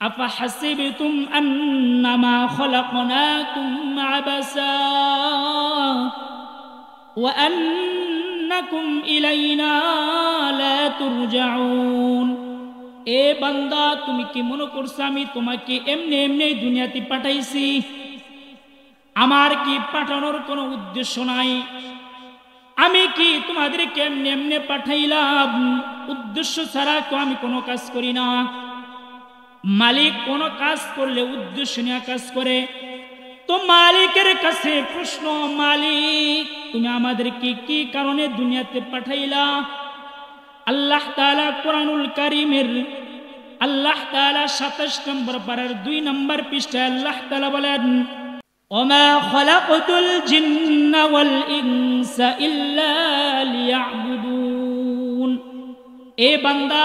আফাহাসিবতুম আন্নামা খলাকনাকুম আবাসা ওয়া আন্নাকুম ইলাইনা লা তুরজাউন। এ বান্দা, তুমি কি মনে করছো আমি তোমাকে এমনি এমনি দুনিয়াতে পাঠাইছি? আমার কি পাঠানোর কোনো উদ্দেশ্য নাই? আমি কি তোমাদেরকে এমনি এমনি পাঠাইলাম? উদ্দেশ্য ছাড়া তো আমি কোনো কাজ করি না। মালিক কোনো কাজ করলে উদ্দেশ্য নিয়ে কাজ করে। তো মালিকের কাছে প্রশ্ন, মালিক তুমি আমাদেরকে কি কারণে দুনিয়াতে পাঠাইলা? আল্লাহ তাআলা কোরআনুল কারীমের আল্লাহ তাআলা 27 নম্বর পারার 2 নম্বর পৃষ্ঠায় আল্লাহ তাআলা বলেন, ওমা খলাকতুল জিন্না ওয়াল ইনসা ইল্লা লিয়াবুদুন। এ বান্দা,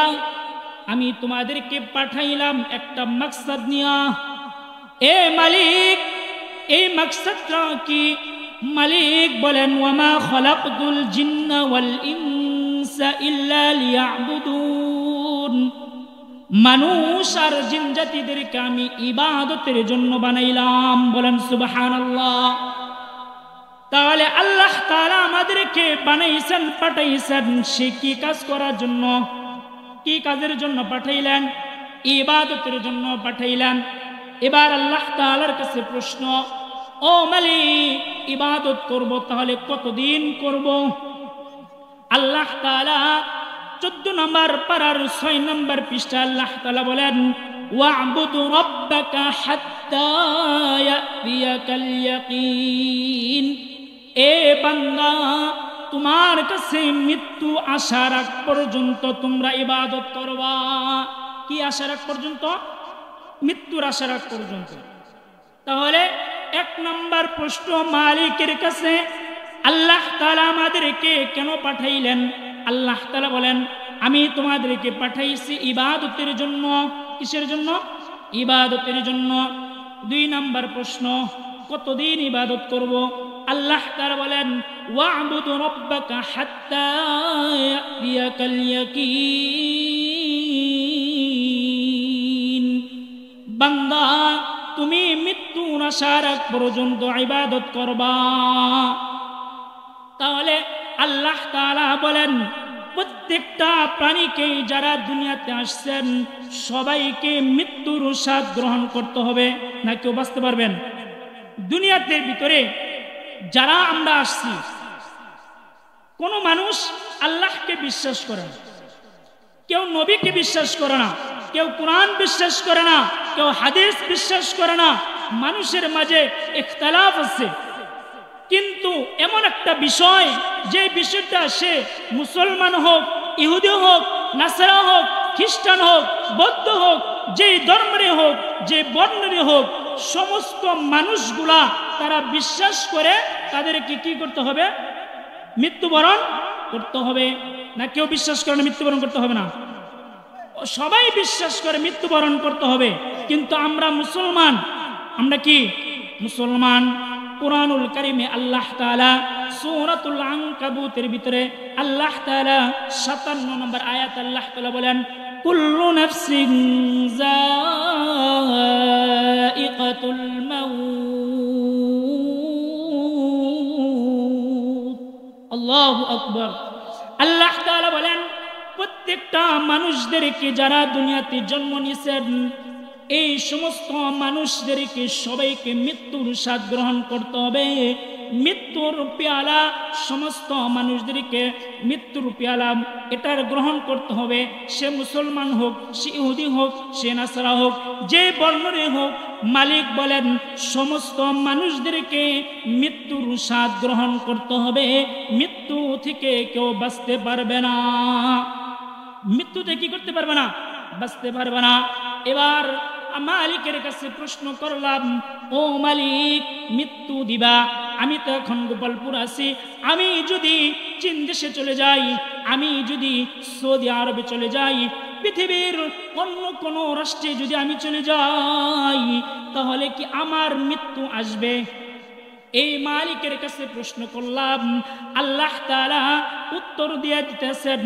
আমি তোমাদেরকে পাঠাইলাম একটা মাকসাদ নিয়া। এ মালিক, এই মাকসাদটা কি? মালিক বলেন, ওমা খলাকতুল জিন্না ওয়াল ইনসা ইল্লা লিয়াবুদুন। মানুষ আর জিন জাতিদেরকে আমি ইবাদতের জন্য বানাইলাম। বলেন সুবহানাল্লাহ। তাহলে আল্লাহ তাআলা আমাদেরকে বানাইছেন, পাঠাইছেন সে কি কাজ করার জন্য? কি কাজের জন্য পাঠাইলেন? ইবাদতের জন্য পাঠাইলেন। এবার আল্লাহ তাআলার কাছে প্রশ্ন, ও মালিক, ইবাদত করব তাহলে কতদিন করব? আল্লাহ তাআলা 14 নম্বর পারার 6 নম্বর পৃষ্ঠা আল্লাহ তাআলা বলেন, ওয়া'বুদ রাব্বাকা হাত্তা ইয়াতিয়াকাল ইয়াকিন। এ বান্দা, তোমার কাছে মৃত্যু আসার আগ পর্যন্ত তোমরা ইবাদত করবা। কি আসার আগ পর্যন্ত? মৃত্যুর আসার আগ পর্যন্ত। তাহলে 1 নম্বর প্রশ্ন মালিকের কাছে, আল্লাহ তাআলা আমাদেরকে কেন পাঠাইলেন? আল্লাহ তাআলা বলেন, আমি তোমাদেরকে পাঠাইছি ইবাদতের জন্য। কিসের জন্য? ইবাদতের জন্য। 2 নম্বর প্রশ্ন, কতদিন ইবাদত করব? আল্লাহ তাআলা বলেন, ওয়া'বুদ রাব্বাকা হাত্তা ইয়াতিয়াকাল ইয়াকিন। বান্দা, তুমি মৃত্যু আসার আগ পর্যন্ত ইবাদত করবা। তাহলে আল্লাহ তাআলা বলেন, প্রত্যেকটা প্রাণীকে যারা দুনিয়াতে আসছেন সবাইকে মৃত্যুর স্বাদ গ্রহণ করতে হবে। না কেউ বাঁচতে পারবেন? দুনিয়াতে ভিতরে যারা আমরা আসছি, কোন মানুষ আল্লাহকে বিশ্বাস করে না, কেউ নবীকে বিশ্বাস করে না, কেউ কোরআন বিশ্বাস করে না, কেউ হাদিস বিশ্বাস করে না। মানুষের মাঝে ইখতিলাফ আছে। কিন্তু এমন একটা বিষয়, যে বিষয়টা সে মুসলমান হোক, ইহুদি হোক, নাসারা হোক, খ্রিস্টান হোক, বৌদ্ধ হোক, যে ধর্মের হোক, যে বর্ণের হোক, সমস্ত মানুষগুলা তারা বিশ্বাস করে তাদেরকে কি করতে হবে? মৃত্যুবরণ করতে হবে। না কেউ বিশ্বাস করে না মৃত্যুবরণ করতে হবে না? সবাই বিশ্বাস করে মৃত্যুবরণ করতে হবে। কিন্তু আমরা মুসলমান, আমরা কি মুসলমান? কুরআনুল কারীমে আল্লাহ তাআলা সূরাতুল আনকাবুতের ভিতরে আল্লাহ তাআলা 57 নম্বর আয়াত আল্লাহ তাআলা বলেন, কুল্লু নাফসিন যায়িকাতুল মাউত। আল্লাহু আকবার। আল্লাহ তাআলা বলেন, প্রত্যেকটা মানুষদেরকে যারা দুনিয়াতে জন্ম নিয়েছেন, এই সমস্ত মানুষদেরকে সবাইকে মৃত্যুর স্বাদ গ্রহণ করতে হবে। মৃত্যুর পেয়ালা সমস্ত মানুষদেরকে মৃত্যুর পেয়ালা এটার গ্রহণ করতে হবে। সে মুসলমান হোক, সে ইহুদি হোক, সে নাসারা হোক, যে বর্ণের হোক। মালিক বলেন, সমস্ত মানুষদেরকে মৃত্যুর স্বাদ গ্রহণ করতে হবে। মৃত্যু থেকে কেউ বাঁচতে পারবে না। মৃত্যুতে কি করতে পারবে না? বাঁচতে পারবে না। এবার মালিকের কাছে প্রশ্ন করলাম, ও মালিক, মৃত্যু দিবা? আমি তো এখন গোপালপুর আছি, আমি যদি চীন দেশে চলে যাই, আমি যদি সৌদি আরবে চলে যাই, পৃথিবীর অন্য কোনো রাষ্ট্রে যদি আমি চলে যাই, তাহলে কি আমার মৃত্যু আসবে? এই মালিকের কাছে প্রশ্ন করলাম। আল্লাহ তাআলা উত্তর দিয়ে দিতেছেন।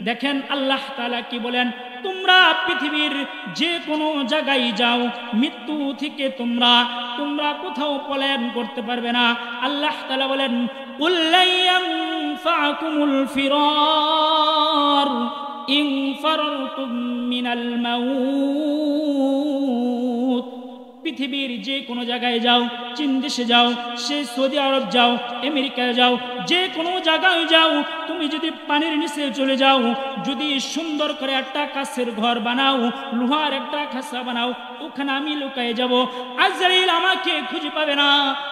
দেখেন আল্লাহ তাআলা কি বলেন, তোমরা পৃথিবীর যে কোনো জায়গায় যাও, মৃত্যু থেকে তোমরা কোথাও পলায়ন করতে পারবে না। আল্লাহ তাআলা বলেন কুল লা ইয়ানফাকুমুল ফিরার ইন ফারারতুম মিনাল মাউত। পৃথিবীর যে কোনো জায়গায় যাও, চীন দেশে যাও, সে সৌদি আরব যাও, আমেরিকায় যাও, যে কোনো জায়গায় যাও, তুমি যদি পানির নিচে চলে যাও, যদি সুন্দর করে একটা কাছের ঘর বানাও, লোহার একটা খাঁচা বানাও, ওখানে আমি লুকায়ে যাব, আজরাইল আমাকে খুঁজে পাবে না।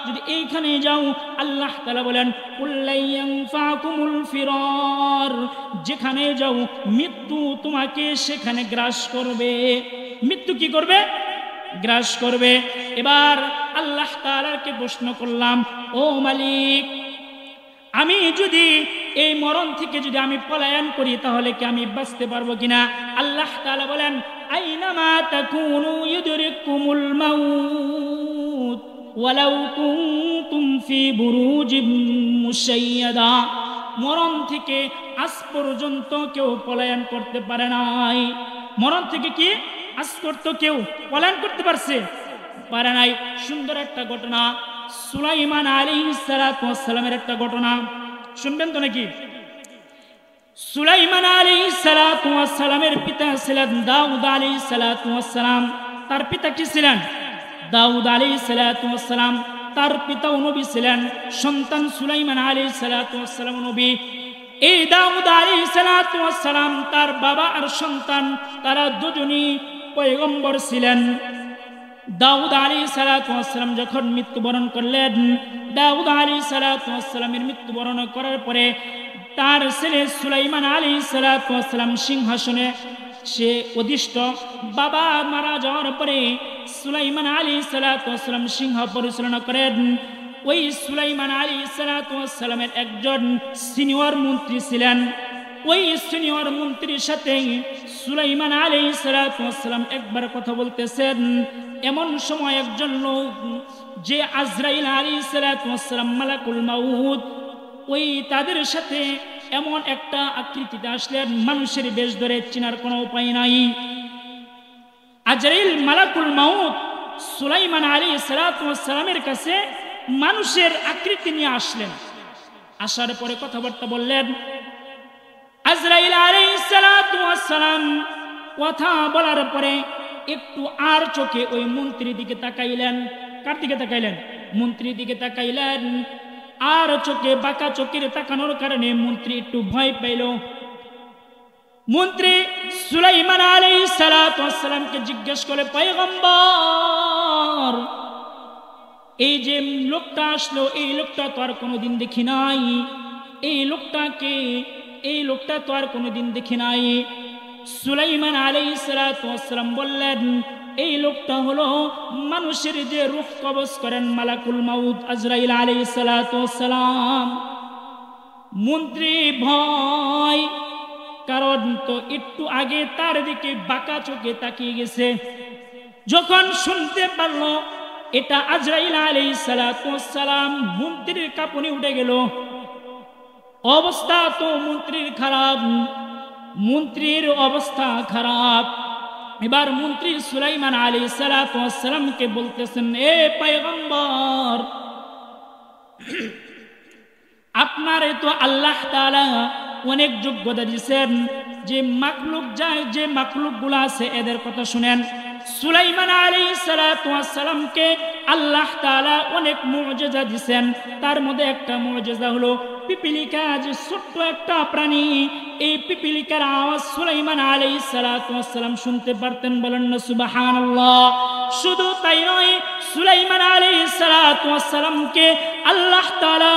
যদি এইখানে যাও, আল্লাহ তাআলা বলেন কুল লা ইয়ানফাকুমুল ফিরার, যেখানে যাও মৃত্যু তোমাকে সেখানে গ্রাস করবে। মৃত্যু কি করবে? গ্রাস করবে। এবার আল্লাহ তাআলাকে প্রশ্ন করলাম, ও মালিক, আমি যদি এই মরণ থেকে যদি আমি পলায়ন করি তাহলে কি আমি বাঁচতে পারবো কিনা? আল্লাহ তাআলা বলেন আইনামা তাকুনু ইউদরিকুমুল মাউত ওয়ালাউ কুনতুম ফি বুরুজিম মুশাইয়াদা। মরণ থেকে আজ পর্যন্ত কেউ পলায়ন করতে পারে নাই। মরণ থেকে কি আজ পর্যন্ত কেউ পলায়ন করতে পারে নাই। সুন্দর একটা ঘটনা, সুলাইমান আলাইহিস সালাতু ওয়াস সালামের একটা ঘটনা শুনবেন তো নাকি? সুলাইমান আলাইহিস সালাতু ওয়াস সালামের পিতা ছিলেন দাউদ আলাইহিস সালাতু ওয়াস সালাম। তার পিতা কি ছিলেন? দাউদ আলাইহিস সালাতু ওয়াস সালাম। তার পিতাও নবী ছিলেন, সন্তান সুলাইমান আলাইহিস সালাতু ওয়াস সালাম নবী। এই দাউদ আলাইহিস সালাতু ওয়াস সালাম, তার বাবা আর সন্তান, তারা দুজনই পয়গম্বর ছিলেন। দাউদ আলাইহিস সালাতু ওয়াস সালাম যখন মৃত্যুবরণ করলেন, দাউদ আলাইহিস সালাতু ওয়াস সালামের মৃত্যুবরণ করার পরে তার ছেলে সুলাইমান আলাইহিস সালাতু ওয়াস সালাম সিংহাসনে সে অধিষ্ঠ। বাবা মারা যাওয়ার পরে সুলাইমান আলাইহিস সালাতু ওয়াস সালাম সিংহ পরিচালনা করেন। ওই সুলাইমান আলাইহিস সালাতু ওয়াস সালামের একজন সিনিয়র মন্ত্রী ছিলেন। ওই সিনিয়র মন্ত্রীর সাথে সুলাইমান আলাইহিস সালাতু ওয়াস সালাম একবার কথা বলতেছেন। এমন সময় একজন লোক, যে আজরাইল আলাইহিস সালাতু ওয়াস সালাম মালাকুল মাউত, ওই তাদের সাথে এমন একটা আকৃতিতে আসলেন, মানুষের বেশ ধরে চেনার কোনো উপায় নাই। আজরাইল মালাকুল মাউত সুলাইমান আলাইহিস সালাতু ওয়াস সালামের কাছে মানুষের আকৃতি নিয়ে আসলেন। আসার পরে কথাবার্তা বললেন। আজরাইল আলাইহিস সালাতু ওয়াস সালাম কথা বলার পরে একটু আর চোখে ওই মন্ত্রীর দিকে তাকাইলেন। কার দিকে তাকাইলেন? মন্ত্রীর দিকে তাকাইলেন। আর চোখে, বাঁকা চোখের তাকানোর কারণে মন্ত্রী একটু ভয় পাইল। মন্ত্রী সুলাইমান আলাইহিস সালাতু ওয়াস সালামকে জিজ্ঞেস করে, পয়গম্বর, এই যে লোকটা আসলো, এই লোকটা তো আর কোনোদিন দেখি নাই। এই লোকটাকে, এই লোকটা তো আর কোনোদিন দেখি নাই। সুলাইমান আলাইহিস সালাতু ওয়াস সালাম বললেন, এই লোকটা হলো মানুষের যে রূহ কবজ করেন মালাকুল মাউত আজরাইল আলাইহিস সালাতু ওয়াস সালাম। মন্ত্রী ভয়, কারণ তো একটু আগে তার দিকে বাঁকা চোখে তাকিয়ে গেছে। যখন শুনতে পারলো এটা আজরাইল আলাইহিস সালাতু ওয়াস সালাম, মন্ত্রীর কাঁপুনি উঠে গেল। অবস্থা তো মন্ত্রীর খারাপ, মন্ত্রীর অবস্থা খারাপ। এবার মন্ত্রী সুলাইমান আলাইহিস সালাতু ওয়াস সালামকে বলতেছেন, এ পয়গম্বর, আপনারে তো আল্লাহ তাআলা অনেক যোগ্যতা দিয়েছেন। যে মাখলুক গুলা আছে এদের কথা শুনেন। সুলাইমান আলাইহিস সালাতু ওয়াস সালামকে আল্লাহ তাআলা অনেক মুজিজা দিয়েছেন। তার মধ্যে একটা মুজিজা হলো পিপিলিকা, যে ছোট্ট একটা প্রাণী, এই পিপিলিকার আওয়াজ সুলাইমান আলাইহিস সালাতু ওয়াস সালাম শুনতে পারতেন। বলেন না সুবহানাল্লাহ। শুধু তাই নয়, সুলাইমান আলাইহিস সালাতু ওয়াস সালামকে আল্লাহ তাআলা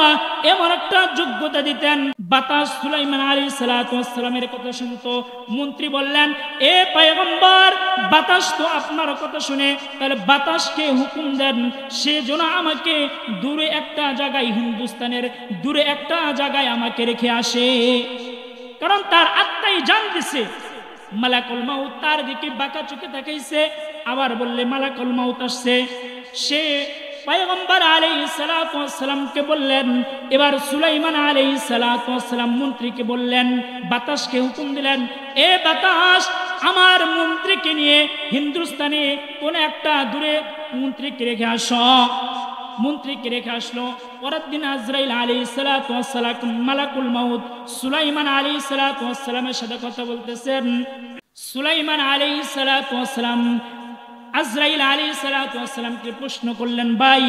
এমন একটা যোগ্যতা দিতেন, বাতাস সুলাইমান আলাইহিস সালাতু ওয়াস সালামের কথা শুনতো। মন্ত্রী বললেন, এ পয়গম্বর, বাতাস তো আপনার কথা শুনে, তাহলে বাতাসকে হুকুম দেন সে যেন আমাকে দূরে একটা জায়গায়, হিন্দুস্তানের দূরে একটা জায়গায় আমাকে রেখে আসে। কারণ তার আত্মাই জান দিছে। মালাকুল মাউত তার দিকে বাঁকা চোখে তাকাইছে। আবার বললে মালাকুল মাউত আসছে। সে পয়গম্বর আলাইহিস সালাতু ওয়াস সালামকে বললেন। এবার সুলাইমান আলাইহিস সালাতু ওয়াস সালাম মন্ত্রীকে বললেন, বাতাসকে হুকুম দিলেন, এ বাতাস, আমার মন্ত্রীকে নিয়ে হিন্দুস্তানে কোন একটা দূরে মন্ত্রীকে রেখে আসো। মন্ত্রীকে রেখে আসলো। পরের দিন আজরাইল আলাইহিস সালাতু ওয়াস সালাম মালাকুল মাউত সুলাইমান আলাইহিস সালাতু ওয়াস সালামের সাথে কথা বলতেছেন। সুলাইমান আলাইহিস সালাতু ওয়াস সালাম আজরাইল আলাইহিস সালাতু ওয়াস সালামকে প্রশ্ন করলেন, ভাই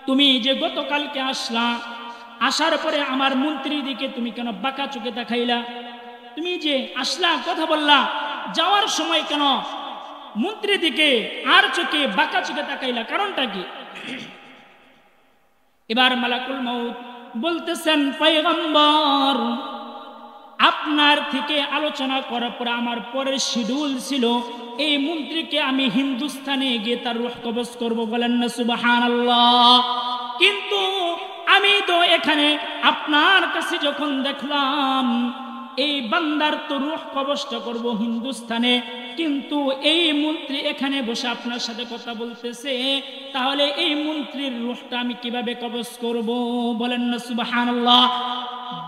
তুমি যে গতকালকে আসলা, আসার পরে আমার মন্ত্রীর দিকে তুমি কেন বাঁকা চোখে তাকাইলা? তুমি যে আসলা, কথা বললা, যাওয়ার সময় কেন মন্ত্রীর দিকে আর চোখে বাঁকা চোখে তাকাইলা? কারণটা কি? এবার মালাকুল মাউত বলতেছেন, পয়গম্বর আপনার থেকে আলোচনা করার পর আমার পরের শিডিউল ছিল এই মন্ত্রীকে আমি হিন্দুস্তানে গিয়ে তার রূহ কবজ করব। বলেন না সুবহানাল্লাহ। কিন্তু আমি তো এখানে আপনার কাছে যখন দেখলাম এই বান্দার তো রূহ কবজটা করব হিন্দুস্তানে, কিন্তু এই মন্ত্রী এখানে বসে আপনার সাথে কথা বলতেছে, তাহলে এই মন্ত্রীর রূহটা আমি কিভাবে কবজ করব? বলেন না সুবহানাল্লাহ।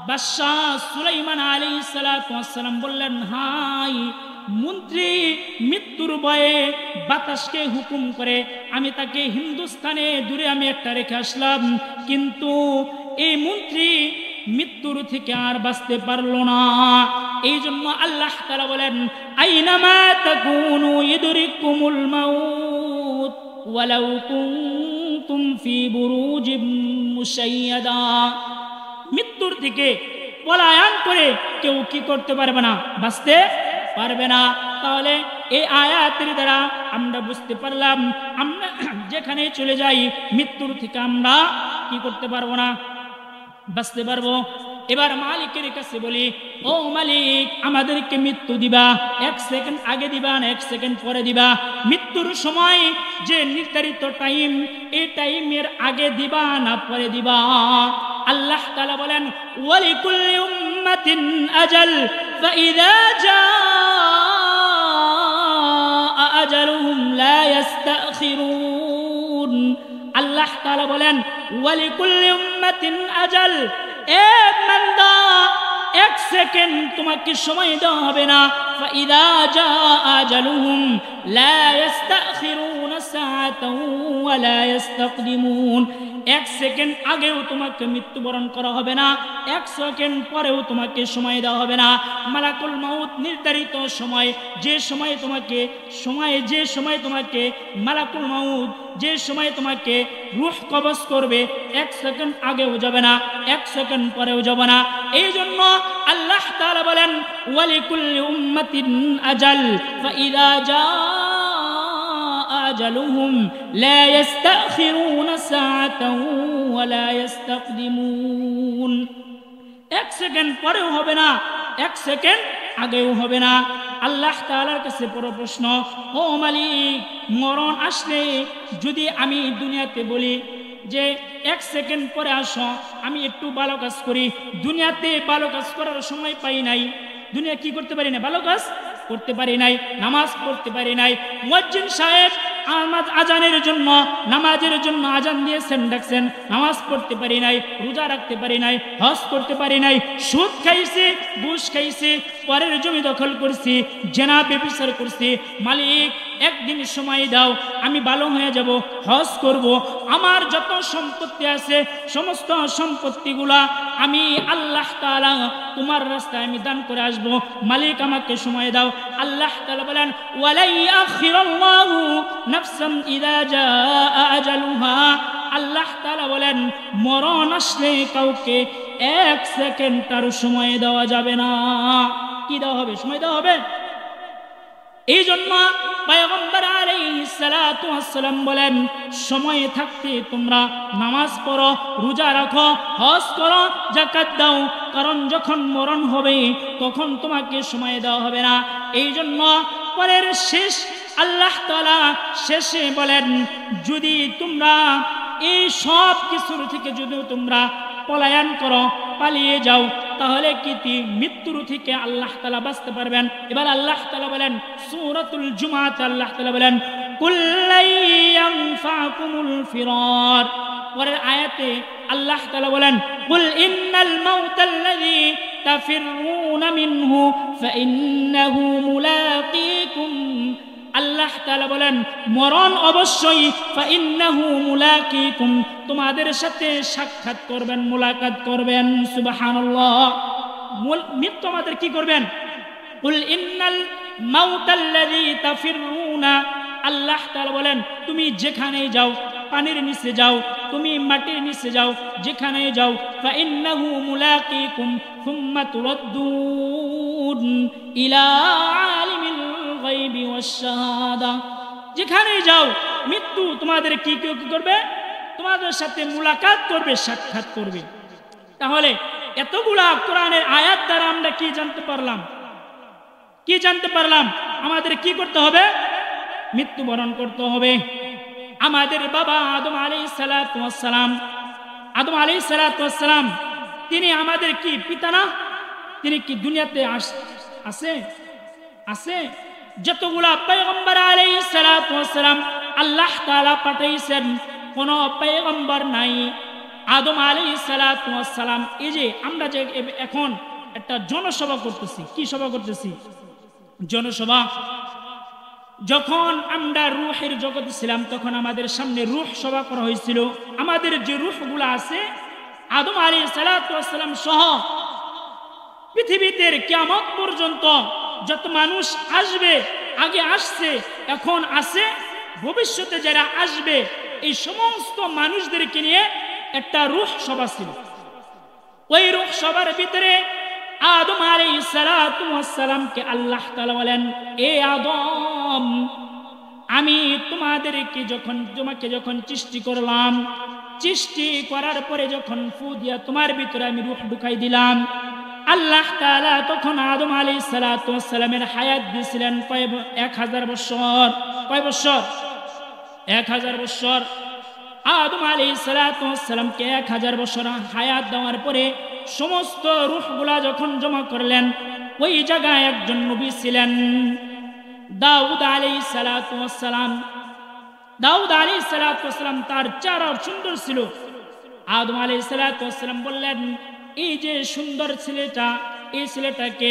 বাদশাহ সুলাইমান আলাইহিস সালাতু ওয়াস সালাম বললেন, হাই মন্ত্রী মৃত্যুর ভয়ে বাতাসকে হুকুম করে আমি তাকে হিন্দুস্তানে দূরে আমি একটা রেখে আসলাম, কিন্তু এই মন্ত্রী মৃত্যুর থেকে আর বাঁচতে পারলো না। এই জন্য আল্লাহ তাআলা বলেন, আইনামা তাকুনু ইদরিকুমুল মাউত ওয়ালাউ কুনতুম ফি বুরুজিম মুশাইয়াদা। মৃত্যুর থেকে পলায়ন করে কেউ কি করতে পারবে না? বাঁচতে পারবে না। তাহলে এই আয়াতের দ্বারা আমরা বুঝতে পারলাম, আমরা যেখানে চলে যাই মৃত্যুর থেকে আমরা কি করতে পারবো না? বাঁচতে পারবো। এবার মালিকের কাছে বলি, ও মালিক আমাদেরকে মৃত্যু দিবা, 1 সেকেন্ড আগে দিবা না 1 সেকেন্ড পরে দিবা? মৃত্যুর সময় যে নির্ধারিত টাইম, এই টাইমের আগে দিবা না পরে দিবা? আল্লাহ তাআলা বলেন, ওয়ালিকুল্লি উম্মাতিন আজাল ফাইযা জাআ আজালুহুম লা ইস্তাখিরুন। আল্লাহ তাআলা বলেন, ওয়ালিকুল্লি উম্মাতিন আজাল, এ বান্দা 1 সেকেন্ড তোমাকে সময় দেওয়া হবে না। ফাইযা জাআ আজালুহুম লা ইস্তাখিরুনা সাআতাও ওয়া লা ইস্তাকদিমুন। 1 সেকেন্ড আগেও তোমাকে মৃত্যুবরণ করা হবে না, 1 সেকেন্ড পরেও তোমাকে সময় দেওয়া হবে না। মালাকুল মাউত নির্ধারিত সময়, যে সময় তোমাকে মালাকুল মাউত যে সময় তোমাকে রূহ কবজ করবে, 1 সেকেন্ড আগেও যাবে না, 1 সেকেন্ড পরেও যাবে না। এই জন্য আল্লাহ তাআলা বলেন, ওয়ালিকুল্লি উম্মাতিন আজাল ফাইযা জাআ আজালুহুম লা ইস্তাখিরুনা সাআতাও ওয়া লা ইস্তাকদিমুন। 1 সেকেন্ড পরেও হবে না, 1 সেকেন্ড আগেও হবে না। আল্লাহ তাআলার কাছে বড় প্রশ্ন, ও মালিক মরণ আসলে যদি আমি দুনিয়াতে বলি যে 1 সেকেন্ড পরে আসো, আমি একটু ভালো কাজ করি, দুনিয়াতে ভালো কাজ করার সময় পাই নাই, দুনিয়া কি করতে পারি না? ভালো কাজ করতে পারি নাই, নামাজ পড়তে পারি নাই। মুয়াজ্জিন সাহেব আজানের জন্য, নামাজের জন্য আজান দিয়েছেন, ডাকছেন, নামাজ পড়তে পারি নাই, রোজা রাখতে পারি নাই, হজ করতে পারি নাই, সুদ খাইছি, ঘুষ খাইছি, পরের জমি দখল করছি, জেনা ব্যভিচার করছি। মালিক একদিন সময় দাও, আমি ভালো হয়ে যাব, হজ করব, আমার যত সম্পত্তি আছে সমস্ত সম্পত্তিগুলা আমি আল্লাহ তাআলা তোমার রাস্তায় আমি দান করে আসব। মালিক আমাকে সময় দাও। আল্লাহ তাআলা বলেন, ওয়ালাই আখিরাল্লাহু নাফসান ইযা জাআ আজালুহা। আল্লাহ তাআলা বলেন, মরণ আসলে কাউকে 1 সেকেন্ড তার সময় দেওয়া যাবে না। কি দেওয়া হবে? সময় দেওয়া হবে। এই জন্য পয়গম্বর আলাইহিস সালাতু ওয়াস সালাম বলেন, সময় থাকতে তোমরা নামাজ পড়ো, রোজা রাখো, হজ করো, যাকাত দাও, কারণ যখন মরণ হবে তখন তোমাকে সময় দেওয়া হবে না। এই জন্য পরের শেষ আল্লাহ তাআলা শেষে বলেন, যদি তোমরা এই সব কিছুর থেকে যদি তোমরা পলায়ন করো, পালিয়ে যাও, তাহলে কি মৃত্যুর থেকে আল্লাহ তাআলা বাঁচতে পারবেন। এবার আল্লাহ তাআলা বলেন সূরাতুল জুমআতে আল্লাহ তাআলা বলেন, কুল লা ইয়ানফাকুমুল ফিরার। পরের আয়াতে আল্লাহ তাআলা বলেন, কুল ইন্নাল মাউতাল্লাযী তাফিরুনা মিনহু ফাইন্নাহু মুলাকীকুম আল্লাহ তাআলা বলেন মরণ অবশ্যই ফাইন্নাহু মুলাকীকুম তোমাদের সাথে সাক্ষাৎ করবেন মুলাকাত করবেন সুবহানাল্লাহ মৃত্যু আমাদের কি করবেন কুল ইন্নাল মাউতাল্লাযী তাফিরুনা আল্লাহ তাআলা বলেন তুমি যেখানেই যাও পানির নিচে যাও তুমি মাটির নিচে যাও যেখানেই যাও ফাইন্নাহু মুলাকীকুম সুম্মা তুরাদ্দুন ইলা আলিমিল গায়বি ওয়াশ শাহাদা যেখানেই যাও মৃত্যু তোমাদের কি করবে তোমাদের সাথে মুলাকাত করবে সাক্ষাৎ করবে তাহলে এতগুলা কোরআনের আয়াত দ্বারা আমরা কি জানতে পারলাম আমাদের কি করতে হবে মৃত্যুবরণ করতে হবে আমাদের বাবা আদম আলাইহিস সালাম তিনি আমাদের কি পিতা না তিনি কি দুনিয়াতে আছে যতগুলা পয়গম্বর আলাইহিস সালাম আল্লাহ তাআলা পাঠাইছেন কোন পয়গম্বর নাই আদম আলাইহিস সালাম এই যে আমরা যে এখন একটা জনসভা করতেছি কি সভা করতেছি জনসভা যখন আমরা রূহের জগতে ছিলাম তখন আমাদের সামনে রূহ সভা করা হয়েছিল আমাদের যে রূহগুলো আছে আদম আলাইহিস সালাম সহ পৃথিবীতে কিয়ামত পর্যন্ত যত মানুষ আসবে আগে আসছে এখন আছে ভবিষ্যতে যারা আসবে এই সমস্ত মানুষদেরকে নিয়ে একটা রূহ সভা ছিল ওই রূহ সভার ভিতরে আদম আলাইহিস সালামকে আল্লাহ তাআলা বলেন এ আদম আমি তোমাকে যখন সৃষ্টি করলাম সৃষ্টি করার পরে যখন ফু দিয়া তোমার ভিতরে আমি রূহ ঢুকাই দিলাম আল্লাহ তাআলা তখন আদম আলাইহিস সালামের হায়াত দিয়েছিলেন 1000 বছর কয় বছর 1000 বছর আদম আলাইহিস সালামকে 1000 বছর হায়াত দেওয়ার পরে সমস্ত রূহগুলা যখন জমা করলেন ওই জায়গায় একজন নবী ছিলেন দাউদ আলাইহিস সালাম তার চেহারা সুন্দর ছিল আদম আলাইহিস সালাম বললেন এই যে সুন্দর ছেলেটা এই ছেলেটাকে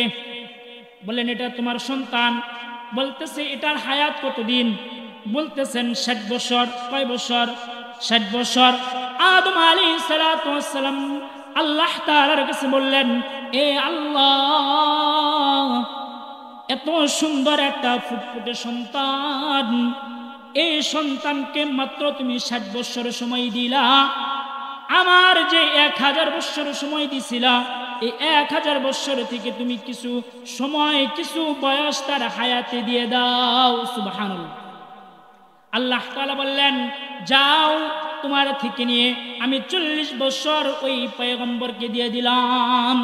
বললেন এটা তোমার সন্তান বলতেছে এটার হায়াত কতদিন বলতেছেন 60 বছর কয় বছর 60 বছর আদম আলাইহিস সালাম আল্লাহ তাআলার কাছে বললেন এ আল্লাহ এত সুন্দর একটা ফুটফুটে সন্তান এই সন্তানকে মাত্র তুমি 60 বছর সময় দিলা আমার যে 1000 বছর সময় দিছিলা এই 1000 বছর থেকে তুমি কিছু সময় কিছু বয়স তার হায়াতে দিয়ে দাও সুবহানাল্লাহ আল্লাহ তাআলা বললেন যাও তোমার থেকে নিয়ে আমি 40 বছর ওই পয়গম্বরকে দিয়ে দিলাম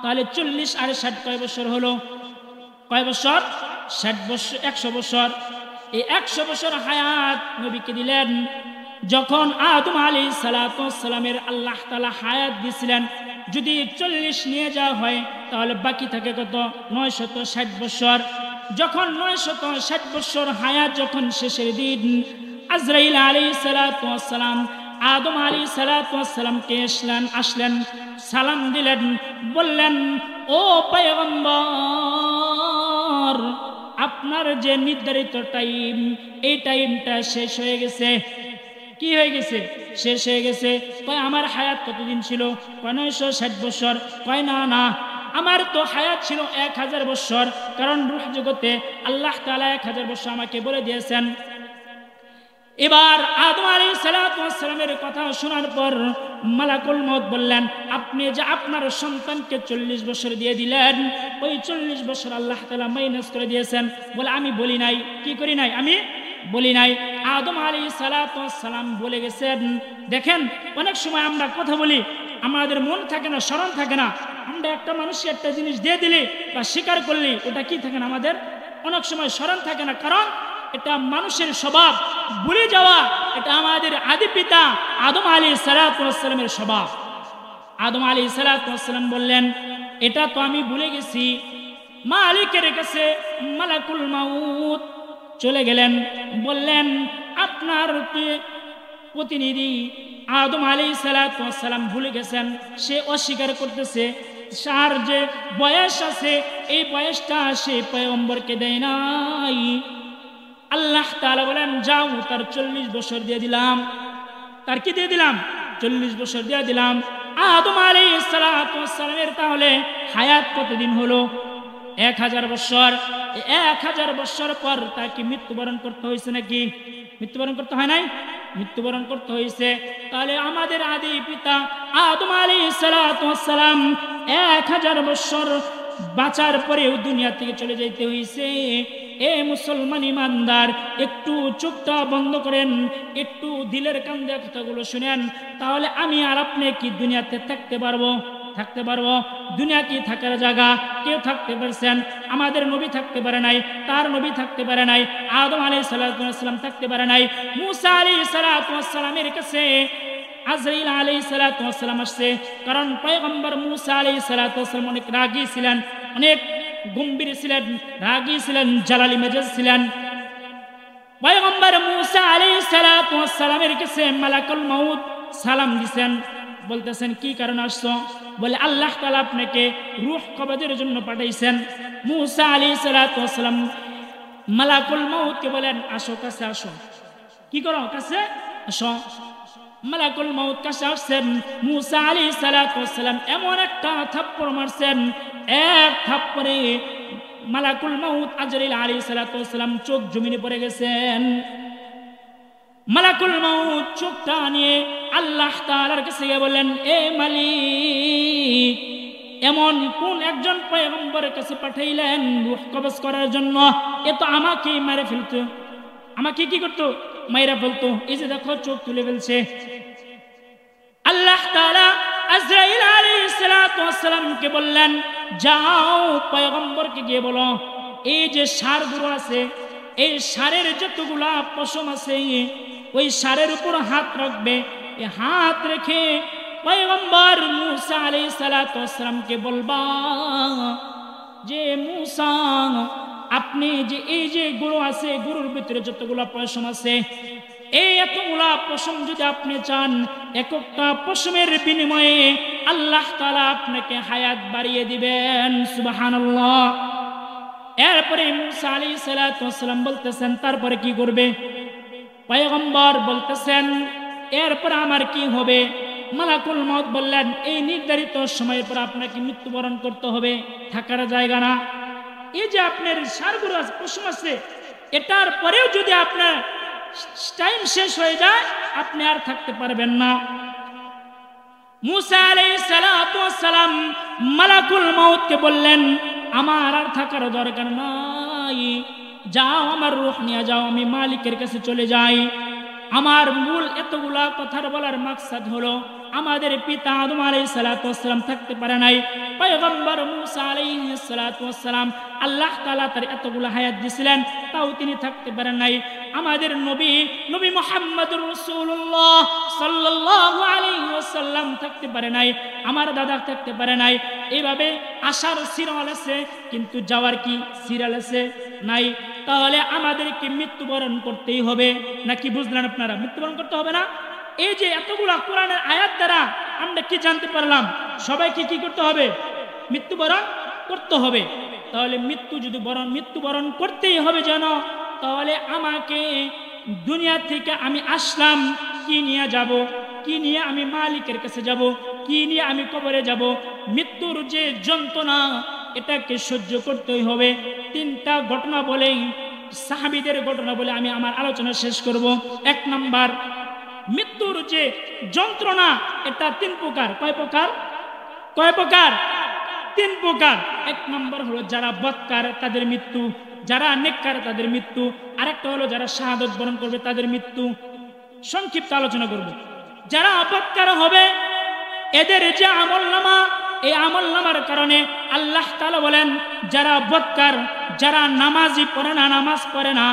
তাহলে 40 আর 60 কয় বছর হলো কয় বছর 60 বছর 100 বছর এই 100 বছর হায়াত নবীকে দিলেন যখন আদম আলাইহিস সালামের আল্লাহ তাআলা হায়াত দিয়েছিলেন যদি 40 নিয়ে যাওয়া হয় তাহলে বাকি থাকে কত 960 বছর যখন 960 বছর হায়াত যখন শেষের দিন আজরাইল আলাইহিস সালাম আদম আলাইহিস সালামকে আসলেন সালাম দিলেন বললেন ও পয়গম্বর আপনার যে নির্ধারিত টাইম এই টাইমটা শেষ হয়ে গেছে কি হয়ে গেছে শেষ হয়ে গেছে কয় আমার হায়াত কতদিন ছিল 960 বছর কয় না আমার তো হায়াত ছিল 1000 বছর কারণ রূহ জগতে আল্লাহ তাআলা 1000 বছর আমাকে বলে দিয়েছেন এবার আদম আলাইহিস সালামের কথা শোনার পর মালাকুল মউত বললেন আপনি যে আপনার সন্তানকে 40 বছর দিয়ে দিলেন ওই 40 বছর আল্লাহ তাআলা মাইনাস করে দিয়েছেন বলে আমি বলি নাই কি করি নাই আমি বলি নাই আদম আলাইহিস সালাম বলে গেছেন দেখেন অনেক সময় আমরা কথা বলি আমাদের মন থাকে না স্মরণ থাকে না আমরা একটা মানুষকে একটা জিনিস দিয়ে দিলে বা স্বীকার করলে ওটা কি থাকে না আমাদের অনেক সময় স্মরণ থাকে না কারণ এটা মানুষের স্বভাব ভুলে যাওয়া এটা আমাদের আদি পিতা আদম আলাইহিস সালামের স্বভাব আদম আলাইহিস সালাম বললেন এটা তো আমি ভুলে গেছি মালিকের কাছে মালাকুল মউত চলে গেলেন বললেন আপনার প্রতিনিধি আদম আলাইহিস সালাম ভুলে গেছেন সে অস্বীকার করতেছে সার যে বয়স আছে এই বয়সটা সে পয়গম্বরকে দেয় নাই। আল্লাহ তাআলা বলেন যাও তার 40 বছর দিয়ে দিলাম। তার কি দিয়ে দিলাম? 40 বছর দিয়ে দিলাম। আদম আলাইহিস সালাতু ওয়াস সালামের তাহলে হায়াত কতদিন হলো? 1000 বছর। 1000 বছর পর তাকে মৃত্যুবরণ করতে হয়েছে নাকি? মৃত্যুবরণ করতে হয় নাই? মৃত্যুবরণ করতে হয়েছে। তাহলে আমাদের আদি পিতা আদম আলাইহিস সালাতু ওয়াস সালাম 1000 বছর বাঁচার পরেও দুনিয়া থেকে চলে যেতে হয়েছে। এ মুসলমান ইমানদার, একটু চোখটা বন্ধ করেন, একটু দিলের কান দিয়ে কথাগুলো শুনেন। তাহলে আমি আর আপনি কি দুনিয়াতে থাকতে পারবো? থাকতে পারবো? দুনিয়া কি থাকার জায়গা? কেউ থাকতে পারছেন? আমাদের নবী থাকতে পারে নাই, তার নবী থাকতে পারে নাই, আদম আলাইহিস সালাম থাকতে পারে নাই। মুসা আলাইহিস সালামের কাছে আজরাইল আলাইহিস সালাম আসছে, কারণ পয়গম্বর মুসা আলাইহিস সালাম অনেক রাগী ছিলেন, অনেক গম্ভীর ছিলেন, রাগী ছিলেন, জালালি মেজাজ ছিলেন। পয়গম্বর মুসা আলাইহিস সালামের কাছে মালাকুল মউত সালাম দিছেন, বলতেছেন কি কারণে আসছো? বলে আল্লাহ তাআলা আপনাকে রূহ কবজের জন্য পাঠাইছেন। মুসা আলাইহিস সালাম মালাকুল মউতকে বলেন আসো, কাছে আসো। কি করো? কাছে আসো। মালাকুল মউত কাছে আসছেন। মুসা আলাইহিস সালাম এমন একটা থাপ্পড় মারছেন, এক থাপ্পড়ে মালাকুল মউত আজরাইল আলাইহিস সালাম চোখ জমিনে পড়ে গেছেন। মালাকুল মউত চোখটা নিয়ে আল্লাহ তাআলার কাছে গিয়ে বললেন, এ মালিক, এমন কোন একজন পয়গম্বরের কাছে পাঠাইলেন রূহ কবজ করার জন্য? এ তো আমাকে মেরে ফেলতো, আমাকে কি করতো? মাইরা ফেলতো। এই যে দেখো চোখ তুলে ফেলছে। আল্লাহ তাআলা আজরাইল আলাইহিস সালামকে বললেন, যাও পয়গম্বরকে গিয়ে বলো এই যে ষাঁড়গুলো আছে, এই ষাঁড়ের যতগুলা পশম আছে ওই ষাঁড়ের উপর হাত রাখবে। এই হাত রেখে পয়গম্বর মুসা আলাইহিস সালামকে বলবা যে মুসা, আপনি যে এই যে গরু আছে, গরুর ভিতরে যতগুলা পশম আছে, এই এতগুলা পশম যদি আপনি চান, একটা পশমের বিনিময়ে আল্লাহ তাআলা আপনাকে হায়াত বাড়িয়ে দিবেন। সুবহানাল্লাহ। এরপরে মুসা আলাইহিস সালাম বলতেছেন তারপরে কি করবে? পয়গম্বর বলতেছেন এরপর আমার কি হবে? মালাকুল মউত বললেন এই নির্ধারিত সময়ের পর আপনাকে মৃত্যুবরণ করতে হবে, থাকার জায়গা না। এই যে আপনার ষাঁড়গুলো পশম আছে, এটার পরেও যদি আপনার টাইম শেষ হয়ে যায় আপনি আর থাকতে পারবেন না। মুসা আলাইহিস সালাম মালাকুল মউতকে বললেন আমার আর থাকার দরকার নাই, যাও আমার রূহ নিয়ে যাও, আমি মালিকের কাছে চলে যাই। আমার মূল এতগুলা কথার বলার মাকসাদ হলো আমাদের পিতা আদম আলাইহিস সালাম থাকতে পারে নাই, পয়গম্বর মুসা আলাইহিস সালাম আল্লাহ তাআলা তার এতগুলা হায়াত দিয়েছিলেন, তাও তিনি থাকতে পারেন নাই। আমাদের নবী মুহাম্মদুর রাসূলুল্লাহ সাল্লাল্লাহু আলাইহি ওয়াসাল্লাম থাকতে পারে নাই, আমার দাদা থাকতে পারে নাই। এইভাবে আসার সিরিয়াল আছে কিন্তু যাওয়ার কি সিরিয়াল আছে? নাই। তাহলে আমাদেরকে মৃত্যুবরণ করতেই হবে নাকি? বুঝলেন আপনারা? মৃত্যুবরণ করতে হবে না? এই যে এতগুলা কোরআনের আয়াত দ্বারা আমরা কি জানতে পারলাম? সবাইকে কি করতে হবে? মৃত্যুবরণ করতে হবে। তাহলে মৃত্যুবরণ করতেই হবে যেন। তাহলে আমাকে দুনিয়া থেকে আমি আসলাম কি নিয়ে যাব? কি নিয়ে আমি মালিকের কাছে যাব? কি নিয়ে আমি কবরে যাব? মৃত্যুর যে যন্ত্রণা এটাকে সহ্য করতেই হবে। 3টা ঘটনা বলেই, সাহাবীদের ঘটনা বলে আমি আমার আলোচনা শেষ করব। 1 নাম্বার, মৃত্যুর যে যন্ত্রণা এটা 3 প্রকার। কয় প্রকার? 3 প্রকার। 1 নম্বর হলো যারা বদকার তাদের মৃত্যু, যারা নেককার তাদের মৃত্যু, আরেকটা হলো যারা শাহাদাত বরণ করবে তাদের মৃত্যু। সংক্ষিপ্ত আলোচনা করব। যারা বদকার হবে এদের যে আমলনামা, এই আমলনামার কারণে আল্লাহ তাআলা বলেন যারা বদকার, যারা নামাজি পড়ে না, নামাজ পড়ে না,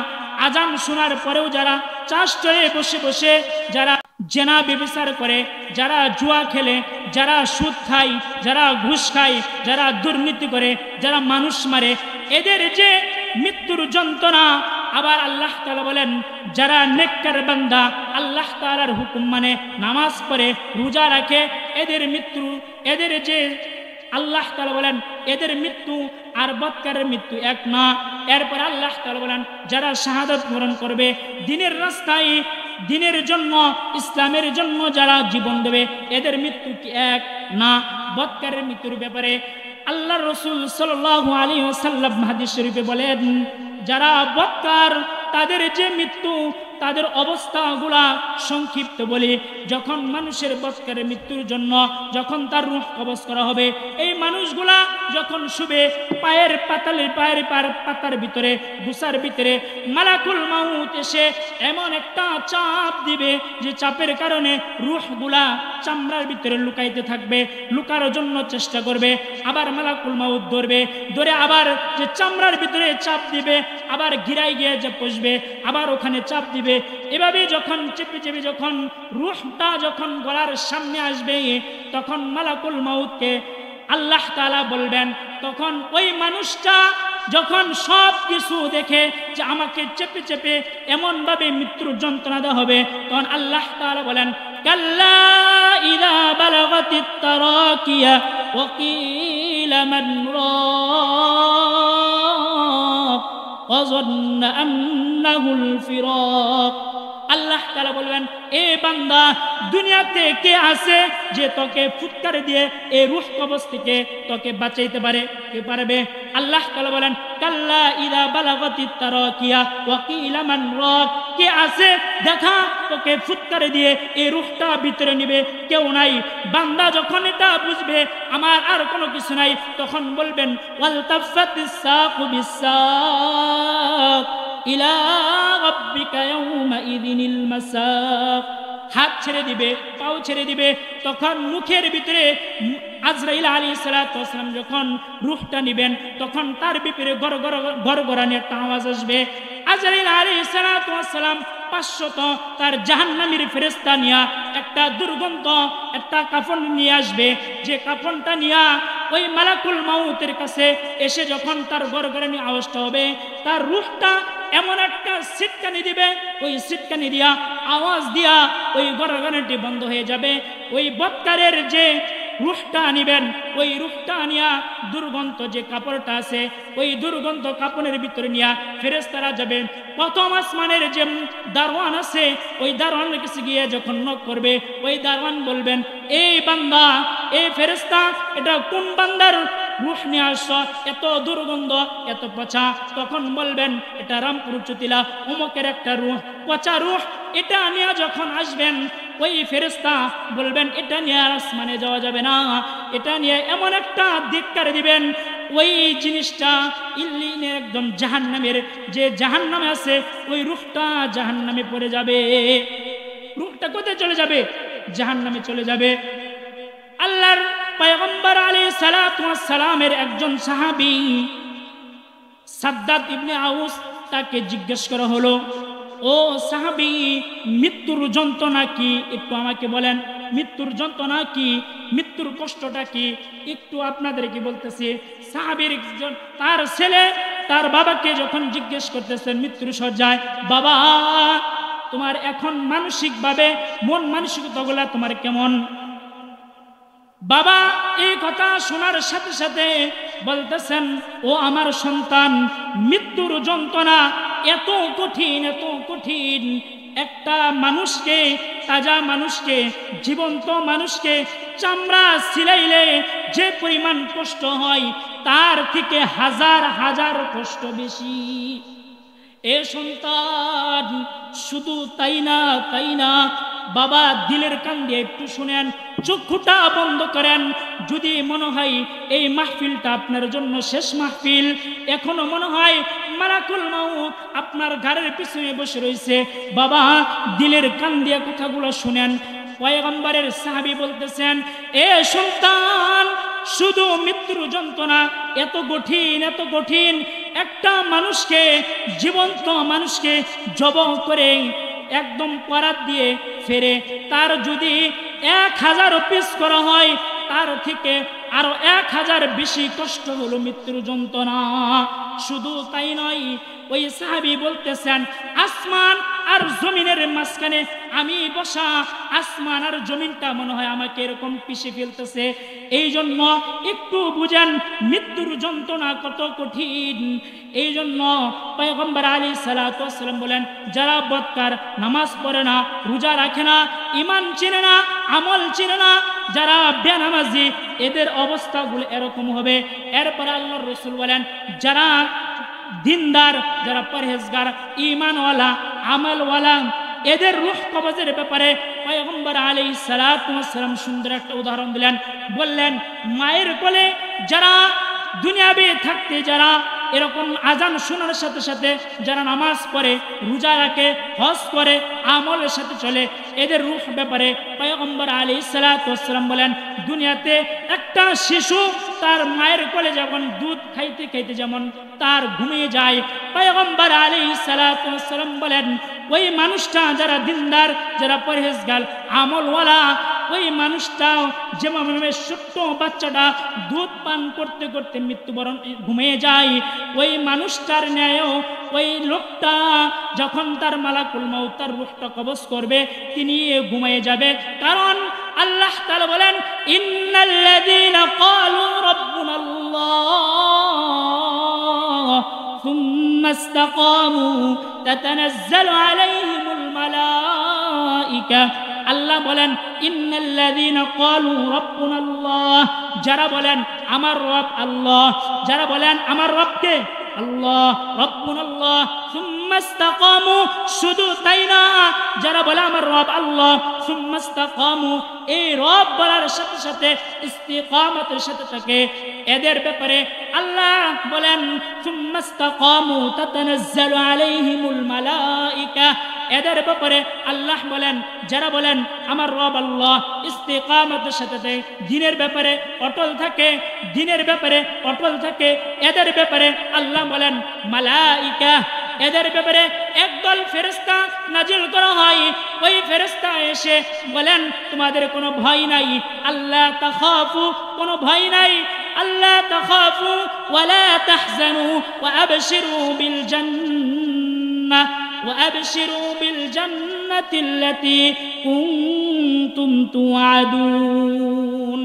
আজান শোনার পরেও যারা চাষটয়ে বসে বসে যারা জেনা ব্যভিচার করে, যারা জুয়া খেলে, যারা সুদ খায়, যারা ঘুষ খায়, যারা দুর্নীতি করে, যারা মানুষ মারে, এদের যে মৃত্যুর যন্ত্রণা। আবার আল্লাহ তাআলা বলেন যারা নেককার বান্দা, আল্লাহ তাআলার হুকুম মানে, নামাজ পড়ে, রোজা রাখে, এদের মৃত্যু, এদের যে আল্লাহ তাআলা বলেন এদের মৃত্যু আর বৎকারের মৃত্যু এক না। এরপর আল্লাহ তাআলা বলেন যারা শাহাদাত বরণ করবে দ্বীনের রাস্তায়, দ্বীনের জন্য, ইসলামের জন্য যারা জীবন দেবে এদের মৃত্যু কি এক না। বৎকারের মৃত্যুর ব্যাপারে আল্লাহর রাসূল সাল্লাল্লাহু আলাইহি ওয়াসাল্লাম হাদিস শরীফে বলেন যারা বৎকার তাদের যে মৃত্যু, তাদের অবস্থাগুলা সংক্ষিপ্ত বলি। যখন মানুষের বৎকারের মৃত্যুর জন্য যখন তার রূহ কবজ করা হবে, এই মানুষগুলা যখন শুবে পায়ের পাতার ভিতরে, গুসার ভিতরে মালাকুল মাউত এসে এমন একটা চাপ দিবে যে চাপের কারণে রূহগুলা চামড়ার ভিতরে লুকাইতে থাকবে, লুকানোর জন্য চেষ্টা করবে। আবার মালাকুল মাউত ধরে আবার যে চামড়ার ভিতরে চাপ দিবে, আবার গিরায় গিয়ে যে পৌঁছবে, আবার ওখানে চাপ দিবে। এভাবে যখন চেপে চেপে যখন রূহটা যখন গলার সামনে আসবে, তখন মালাকুল মাউতকে আল্লাহ তাআলা বলবেন, তখন ওই মানুষটা যখন সব কিছু দেখে যে আমাকে চেপে চেপে এমন ভাবে মৃত্যুর যন্ত্রণা দেওয়া হবে, তখন আল্লাহ তাআলা বলেন কাল্লা ইযা বালাগাতিত তারাকিয়া ওয়া কিলা মান রাক ওয়া যান্না আন্নাহুল ফিরাক। আল্লাহ তাআলা বলবেন এ বান্দা দুনিয়াতে কে আছে যে তোকে ফুৎকার দিয়ে এই রূহ কবজ থেকে তোকে বাঁচাইতে পারে? কে পারবে? আল্লাহ তাআলা বলেন কাল্লা ইযা বালাগাতিত তারাকিয়া ওয়া কিলা মান রাক। কে আছে দেখা তোকে ফুৎকার দিয়ে এই রূহটা ভিতরে নিবে? কেউ নাই। বান্দা যখন এটা বুঝবে আমার আর কোনো কিছু নাই, তখন বলবেন ওয়াল তাফাতিস সাকু বিসাক ইলা রাব্বিকা ইয়াউমাইযিনিল মাসাক। হাত ছেড়ে দিবে, পাও ছেড়ে দিবে, তখন মুখের ভিতরে আজরাইল আলাইহিস সালাতু ওয়াস সালাম যখন রূহটা নেবেন, তখন তার ভিতরে গড়গড়ানি একটা আওয়াজ আসবে। আজরাইল আলাইহিস সালাতু ওয়াস সালাম 500 তার জাহান্নামীর ফেরেশতা নিয়া একটা দুর্গন্ধ একটা কাফন নিয়ে আসবে। যে কাফনটা নিয়া ওই মালাকুল মাউতের কাছে এসে যখন তার গড়গড়ানি আওয়াজটা হবে, তার রূহটা এমন একটা সিটকানি দিবে, ওই সিটকানি দিয়া আওয়াজ দিয়া ওই গড়গড়ানিটি বন্ধ হয়ে যাবে। ওই বৎকারের যে রূহটা নিবেন, ওই রূহটা নিয়া দুর্গন্ধ যে কাপড়টা আছে ওই দুর্গন্ধ কাপড়ের ভিতরে নিয়া ফেরেশতারা যাবে। প্রথম আসমানের যে দারওয়ান আছে ওই দারওয়ানের কাছে গিয়ে যখন নক করবে, ওই দারওয়ান বলবেন এই বান্দা, এই ফেরেশতা, এটা কোন বান্দার রূহ নিয়ে আসছো? এত দুর্গন্ধ, এত পচা। তখন বলবেন এটা রামপুর চুতিলা অমুকের একটা রূহ, পচা রূহ। এটা নিয়ে যখন আসবেন ওই ফেরেশতা বলবেন এটা নিয়ে আসমানে যাওয়া যাবে না, এটা নিয়ে এমন একটা ধিক্কার দিবেন ওই জিনিসটা ইল্লিনের একদম জাহান্নামের যে জাহান্নামে আছে ওই রূহটা জাহান্নামে পড়ে যাবে। রূহটা কোথায় চলে যাবে? জাহান্নামে চলে যাবে। আল্লাহর পয়গম্বর আলাইহিস সালাতু ওয়াস সালামের একজন সাহাবী সাদ্দাত ইবনে আউস, তাকে জিজ্ঞেস করা হলো ও সাহাবী মৃত্যুর যন্ত্রণা কি একটু আমাকে বলেন, মৃত্যুর যন্ত্রণা কি, মৃত্যুর কষ্টটা কি একটু আপনাদেরকে বলতেছি। সাহাবীর তার ছেলে তার বাবাকে যখন জিজ্ঞেস করতেছেন মৃত্যুর শয্যায়, বাবা তোমার এখন মানসিকভাবে মন মানসিকতাগুলা তোমার কেমন? বাবা এই কথা শোনার সাথে সাথে বলতেছেন ও আমার সন্তান, মৃত্যুর যন্ত্রণা এত কঠিন, এত কঠিন। একটা মানুষকে, তাজা মানুষকে, জীবন্ত মানুষকে চামড়া ছিলাইলে যে পরিমাণ কষ্ট হয় তার থেকে হাজার হাজার কষ্ট বেশি। এ সন্তান শুধু তাই না বাবা দিলের কান দিয়ে একটু শুনেন, চক্ষুটা বন্ধ করেন। যদি মনে হয় এই মাহফিলটা আপনার জন্য শেষ মাহফিল, এখনো মনে হয় মালাকুল মাউত আপনার ঘরের পিছনে বসে রয়েছে, বাবা দিলের কান দিয়ে কথাগুলো শুনেন। পয়গম্বরের সাহাবী বলতেছেন এ সন্তান শুধু মৃত্যুর যন্ত্রণা এত কঠিন, এত কঠিন। একটা মানুষকে, জীবন্ত মানুষকে জবাই করে একদম করাত দিয়ে ফেরে তার যদি 1000 পিস করা হয় তার থেকে আরো 1000 বেশি কষ্ট হলো মৃত্যুর যন্ত্রণা। শুধু তাই নয়, ওই সাহাবী বলতেছেন আসমান আর জমিনের মাঝখানে আমি বসা, আসমান আর জমিনটা মনে হয় আমাকে এরকম পিষে ফেলতেছে। এই জন্য একটু বুঝেন মৃত্যুর যন্ত্রণা কত কঠিন। এই জন্য পয়গম্বর আলাইহিস সালাতু ওয়াস সালাম বলেন, যারা বদকার, নামাজ পড়ে না, রোজা রাখে না, ঈমান চিনে না, আমল চিনে না, যারা বেনামাজি, এদের অবস্থাগুলো এরকম হবে। এরপরে আল্লাহর রাসূল বলেন, যারা দিনদার, যারা পরহেজগার, ঈমানওয়ালা, আমলওয়ালা, এদের রূহ কবজের ব্যাপারে পয়গম্বর আলাইহিস সালাতু ওয়াস সালাম সুন্দর একটা উদাহরণ দিলেন। বললেন, মায়ের কোলে যারা দুনিয়াবে থাকতে যারা এরকম আজান শোনার সাথে সাথে যারা নামাজ পড়ে, রোজা রাখে, হজ করে, আমলের সাথে চলে, এদের রূহ ব্যাপারে পয়গম্বর আলাইহিস সালাতু ওয়াস সালাম বলেন, দুনিয়াতে একটা শিশু তার মায়ের কোলে যখন দুধ খাইতে খাইতে যেমন তার ঘুমিয়ে যায়, পয়গম্বর আলাইহিস সালাতু ওয়াস সালাম বলেন, ওই মানুষটা যারা দিনদার, যারা পরহেজগার, আমলওয়ালা, ওই মানুষটাও যেমন ছোট্ট বাচ্চাটা দুধ পান করতে করতে মৃত্যুবরণ ঘুমিয়ে যায়, ওই মানুষটার ন্যায়ও ওই লোকটা যখন তার মালাকুল মাউত তার রূহটা কবজ করবে, তিনি ঘুমিয়ে যাবে। কারণ আল্লাহ তাআলা বলেন, ইন্নাল্লাযীনা ক্বালু রাব্বুনাল্লাহ সুম্মা ইসতাকামু তাতানাজ্জালু আলাইহিমুল মালাইকা। আল্লাহ বলেন, ইন্নাল্লাযীনা ক্বালু রাব্বুনাল্লাহ, যারা বলেন আমার রব আল্লাহ, যারা বলেন আমার রবকে আল্লাহ, রাব্বুনাল্লাহ সুম্মা ইসতাকামু, শুধু তাই না, যারা বলে আমার রব আল্লাহ সুম্মা ইসতাকামু, এই রব বলার সাথে সাথে ইস্তিকামতের সাথে থাকে, এদের ব্যাপারে আল্লাহ বলেন সুম্মা ইসতাকামু তাতানাজ্জালু আলাইহিমুল মালাইকা, এদের ব্যাপারে আল্লাহ বলেন, যারা বলেন আমার রব আল্লাহ, ইস্তিকামতের সাথে দ্বীনের ব্যাপারে অটল থাকে, দ্বীনের ব্যাপারে অটল থাকে, এদের ব্যাপারে আল্লাহ বলেন মালাইকা, এদের ব্যাপারে একদল ফেরেশতা নাজিল করা হয়। ওই ফেরেশতা এসে বলেন, তোমাদের কোনো ভয় নাই, আল্লাহ তাখাফু, কোনো ভয় নাই, আল্লাহ তাখাফু ওয়ালা তাহজানু ওয়া আবশিরু বিল জান্নাহ وأبشروا بالجنة التي كنتم توعدون।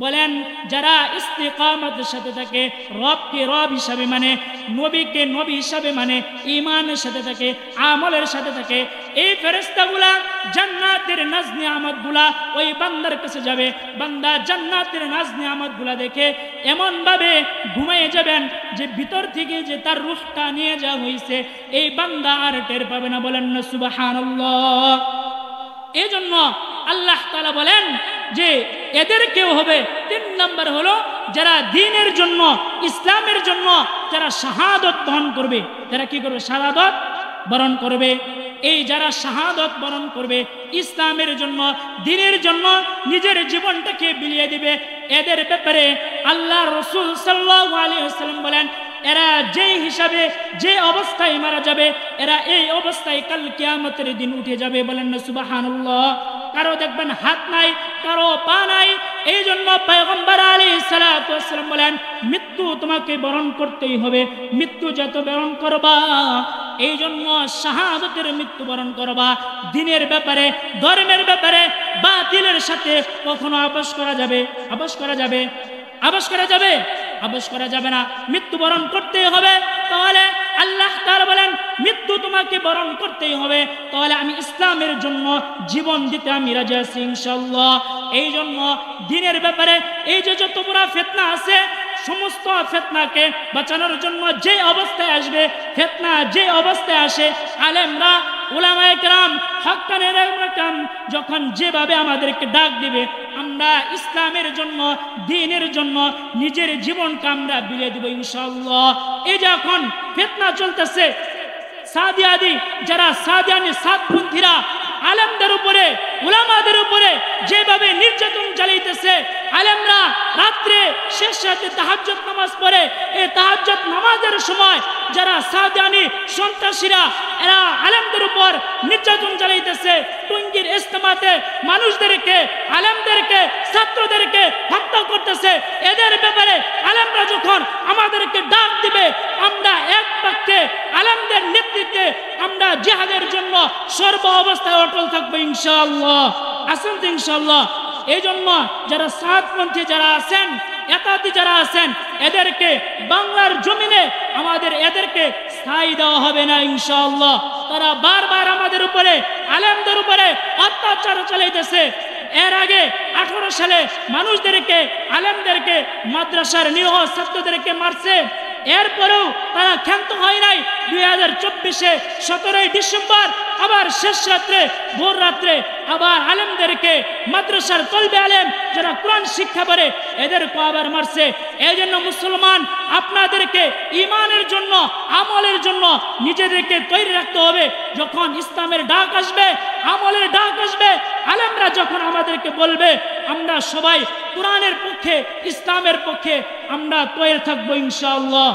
বলেন, যারা ইস্তিকামতের সাথে থাকে, রবকে রব হিসাবে মানে, নবীকে নবী হিসাবে মানে, ঈমানের সাথে থাকে, আমলের সাথে থাকে, এই ফেরেশতাগুলা জান্নাতের নাজ নিয়ামতগুলা ওই বান্দার কাছে যাবে। বান্দা জান্নাতের নাজ নিয়ামতগুলা দেখে এমন ভাবে ঘুমিয়ে যাবেন যে ভিতর থেকে যে তার রূহটা নিয়ে যাওয়া হয়েছে, এই বান্দা আর টের পাবে না। বলেন না সুবহানাল্লাহ। এই জন্য আল্লাহ তাআলা বলেন যে এদের কেউ হবে 3 নম্বর হলো যারা দ্বীনের জন্য, ইসলামের জন্য যারা শাহাদত বরণ করবে। যারা কি করবে? শাহাদত বরণ করবে। এই যারা শাহাদত বরণ করবে, ইসলামের জন্য, দ্বীনের জন্য নিজের জীবনটাকে বিলিয়ে দিবে, এদের ব্যাপারে আল্লাহ রাসূল সাল্লাল্লাহু আলাইহি ওয়াসাল্লাম বলেন, এরা যে হিসাবে যে অবস্থায় মারা যাবে, এরা এই অবস্থায় কাল কিয়ামতের দিন উঠে যাবে। বলেন না সুবহানাল্লাহ। কারো দেখবেন হাত নাই, কারো পা নাই। এই জন্য পয়গম্বর আলাইহিস সালাতু ওয়াস সালাম বলেন, মৃত্যু তোমাকে বরণ করতেই হবে। মৃত্যু যত বরণ করবা, এই জন্য শাহাদাতের মৃত্যু বরণ করবা। দ্বীনের ব্যাপারে, ধর্মের ব্যাপারে বাতিলের সাথে কখনো আপোষ করা যাবে? আপোষ করা যাবে? আপোষ করা যাবে? আপোষ করা যাবে না। মৃত্যু বরণ করতেই হবে। তাহলে আল্লাহ তাআলা বলেন, মৃত্যু তোমাকে বরণ করতেই হবে। তাহলে আমি ইসলামের জন্য জীবন দিতে আমি রাজি আছি ইনশাআল্লাহ। এই জন্য দ্বীনের ব্যাপারে এই যে যত বড় ফিতনা আছে, সমস্ত ফিতনাকে বাঁচানোর জন্য যে অবস্থায় আসবে, ফিতনা যে অবস্থায় আসে, আলেমরা, উলামায়ে কেরাম, হক্কানীরা কেরাম যখন যেভাবে আমাদেরকে ডাক দিবে, আমরা ইসলামের জন্য, দ্বীনের জন্য নিজের জীবনকে আমরা বিলিয়ে দেব ইনশাআল্লাহ। এই যে এখন ফিতনা চলতেছে, সাদিয়াদি যারা সাদিয়ানি সাতপন্থীরা আলেমদের উপরে উলামাদের উপরে যেভাবে নির্যাতন চালাইতেছে, আলেমরা রাত্রে শেষ রাতে তাহাজ্জুদ নামাজ পড়ে, এই তাহাজ্জুদ নামাজের সময় যারা সাদিয়ানি সন্ত্রাসীরা এরা আলেমদের উপর নির্যাতন চালাইতেছে, টুঙ্গির ইজতেমাতে মানুষদেরকে, আলেমদেরকে, ছাত্রদেরকে হত্যা করতেছে। এদের ব্যাপারে আলেমরা যখন আমাদেরকে ডাক দিবে, আমরা এক বাক্যে আলেমদের নেতৃত্বে আমরা জিহাদের জন্য সর্ব অবস্থায় অটল থাকবো ইনশাআল্লাহ। আসেন তো ইনশাআল্লাহ। এই জন্য যারা সাতপন্থী যারা আছেন, এতাতি যারা আছেন, এদেরকে বাংলার জমিনে আমাদের এদেরকে স্থায়ী দেওয়া হবে না ইনশাআল্লাহ। তারা বারবার আমাদের উপরে, আলেমদের উপরে অত্যাচার চালাইতেছে। এর আগে 18 সালে মানুষদেরকে, আলেমদেরকে, মাদ্রাসার নিরীহ ছাত্রদেরকে মারছে। এরপরেও তারা ক্ষান্ত হয় নাই। 2024-এ 17 ডিসেম্বর আবার শেষ রাত্রে, ভোর রাত্রে আবার আলেমদেরকে, মাদ্রাসার তলবে আলেম যারা কোরআন শিক্ষা করে এদেরকে আবার মারছে। এই জন্য মুসলমান আপনাদেরকে ইমানের জন্য, আমলের জন্য নিজেদেরকে তৈরি রাখতে হবে। যখন ইসলামের ডাক আসবে, আমলের ডাক আসবে, আলেমরা যখন আমাদেরকে বলবে, আমরা সবাই কোরআনের পক্ষে, ইসলামের পক্ষে আমরা তৈরি থাকবো ইনশাআল্লাহ।